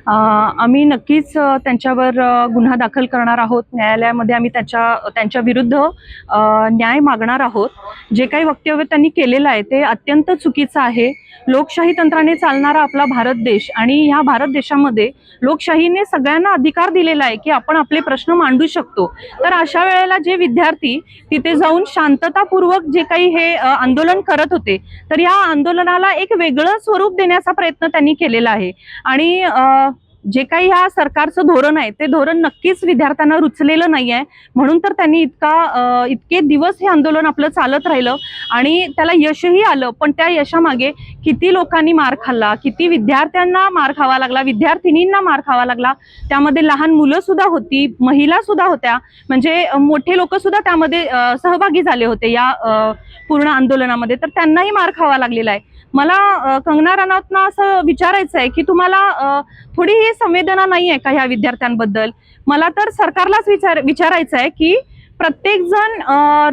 आम्ही नक्कीच त्यांच्यावर गुन्हा दाखल करणार आहोत। न्यायालयामध्ये आम्ही त्यांच्या विरुद्ध न्याय मागणार आहोत। जे काही वक्तव्य त्यांनी केलेलं आहे ते अत्यंत चुकीचं आहे। लोकशाही तंत्राने चालणारा आपला भारत देश आणि ह्या भारत देशामध्ये लोकशाहीने सगळ्यांना अधिकार दिलेला आहे की आपण आपले प्रश्न मांडू शकतो। तर अशा वेळेला जे विद्यार्थी तिथे जाऊन शांततापूर्वक जे काही हे आंदोलन करत होते, तर या आंदोलनाला एक वेगळं स्वरूप देण्याचा प्रयत्न त्यांनी केलेला आहे। आणि जे काही ह्या सरकारचं धोरण आहे ते धोरण नक्कीच विद्यार्थ्यांना रुचलेलं नाही आहे। म्हणून तर त्यांनी इतके दिवस हे आंदोलन आपलं चालत राहिलं आणि त्याला यशही आलं। पण त्या यशामागे किती लोकांनी मार खाल्ला, किती विद्यार्थ्यांना मार खावा लागला, विद्यार्थिनींना मार खावा लागला। त्यामध्ये लहान मुलं सुद्धा होती, महिला सुद्धा होत्या, म्हणजे मोठे लोक सुद्धा त्यामध्ये सहभागी झाले होते या पूर्ण आंदोलनामध्ये। तर त्यांनाही मार खावा लागलेला आहे। मला कंगना रनौतना असं विचारायचं आहे की तुम्हाला थोडी ही संवेदना नाही आहे का ह्या विद्यार्थ्यांबद्दल? मला तर सरकारलाच विचारायचं आहे की प्रत्येक जण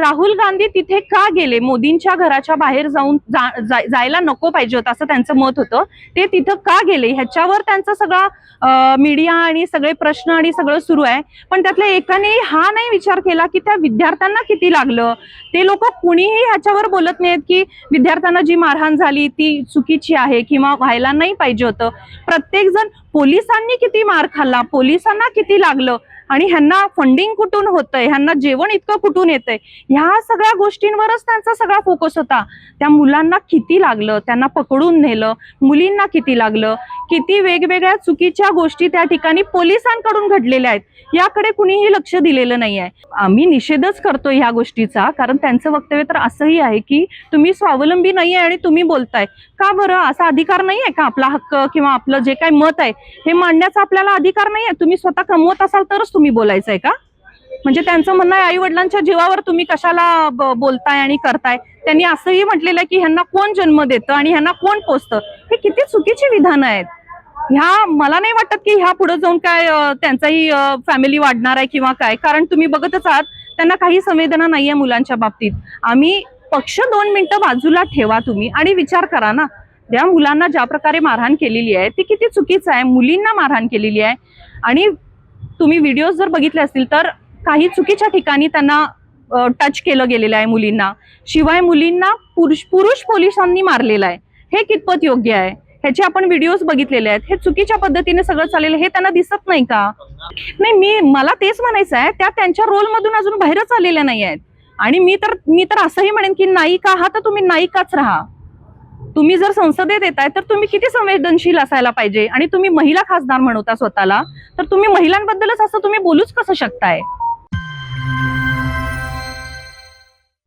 राहुल गांधी तिथे का गेले, मोदींच्या घराच्या बाहेर जायला नको पाहिजे होतं असं त्यांचं मत होतं, ते तिथं का गेले ह्याच्यावर त्यांचा सगळा मीडिया आणि सगळे प्रश्न आणि सगळं सुरू आहे। पण त्यातल्या एकाने हा नाही विचार केला की त्या विद्यार्थ्यांना किती लागलं। ते लोक कुणीही ह्याच्यावर बोलत नाहीत की विद्यार्थ्यांना जी मारहाण झाली ती चुकीची आहे किंवा व्हायला नाही पाहिजे होतं। प्रत्येक जण पोलिसांनी किती मार खाल्ला, पोलिसांना किती लागलं आणि ह्यांना फंडिंग कुठून होतंय, ह्यांना जेवण इतकं कुठून येतंय, ह्या सगळ्या गोष्टींवरच त्यांचा सगळा फोकस होता। त्या मुलांना किती लागलं, त्यांना पकडून नेलं, मुलींना किती लागलं, किती वेगवेगळ्या चुकीच्या गोष्टी त्या ठिकाणी पोलिसांकडून घडलेल्या आहेत, याकडे कुणीही लक्ष दिलेलं नाही आहे। आम्ही निषेधच करतोय ह्या गोष्टीचा, कारण त्यांचं वक्तव्य तर असंही आहे की तुम्ही स्वावलंबी नाही आहे आणि तुम्ही बोलताय का बरं? असा अधिकार नाही आहे का? आपला हक्क किंवा आपलं जे काही मत आहे हे मांडण्याचा आपल्याला अधिकार नाही आहे? तुम्ही स्वतः कमवत असाल तरच तुम्ही बोलायचं आहे का? म्हणजे त्यांचं म्हणणं आहे आई वडिलांच्या जीवावर तुम्ही कशाला बोलताय आणि करताय। त्यांनी असंही म्हटलेलं आहे की ह्यांना कोण जन्म देतं आणि ह्यांना कोण पोसतं। हे किती चुकीची विधानं आहेत। ह्या मला नाही वाटत की ह्या पुढे जाऊन काय त्यांचाही फॅमिली वाढणार आहे किंवा काय, कारण तुम्ही बघतच आहात त्यांना काही संवेदना नाहीये मुलांच्या बाबतीत। आम्ही पक्ष 2 मिनिटं बाजूला ठेवा तुम्ही आणि विचार करा ना, त्या मुलांना ज्या प्रकारे मारहाण केलेली आहे ती किती चुकीचं आहे। मुलींना मारहाण केलेली आहे आणि तुम्ही व्हिडिओज जर बघितले असतील तर काही चुकीच्या ठिकाणी त्यांना टच केलं गेलेलं आहे मुलींना। शिवाय मुलींना पुरुष पोलिसांनी मारलेलं आहे। हे कितपत योग्य आहे? ह्याचे आपण व्हिडिओज बघितलेले आहेत। हे चुकीच्या पद्धतीने सगळं चाललेलं हे त्यांना दिसत नाही का? नाही, मला तेच म्हणायचं आहे, त्या त्यांच्या रोल मधून अजून बाहेरच आलेल्या नाही आहेत। आणि मी तर असंही म्हणेन की नायिका आहात तर तुम्ही नायिकाच राहा। तुम्ही जर संसदेत येताय तर तुम्ही किती संवेदनशील असायला पाहिजे। आणि तुम्ही महिला खासदार म्हणता स्वतःला, तर तुम्ही महिलांबद्दलच असं तुम्ही बोलूच कसं शकताय?